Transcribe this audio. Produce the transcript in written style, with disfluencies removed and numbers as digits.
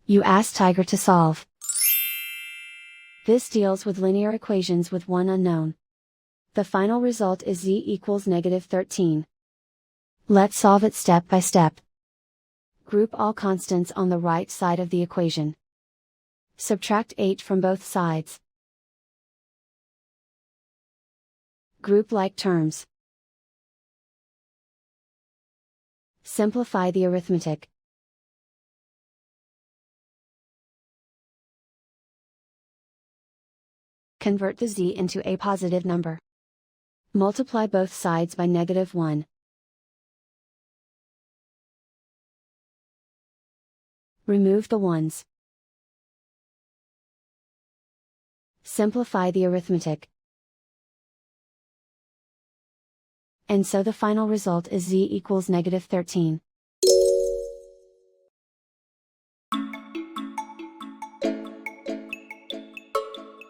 You ask Tiger to solve. This deals with linear equations with one unknown. The final result is z equals -13. Let's solve it step by step. Group all constants on the right side of the equation. Subtract 8 from both sides. Group like terms. Simplify the arithmetic. Convert the z into a positive number. Multiply both sides by -1. Remove the ones. Simplify the arithmetic. And so the final result is z equals -13.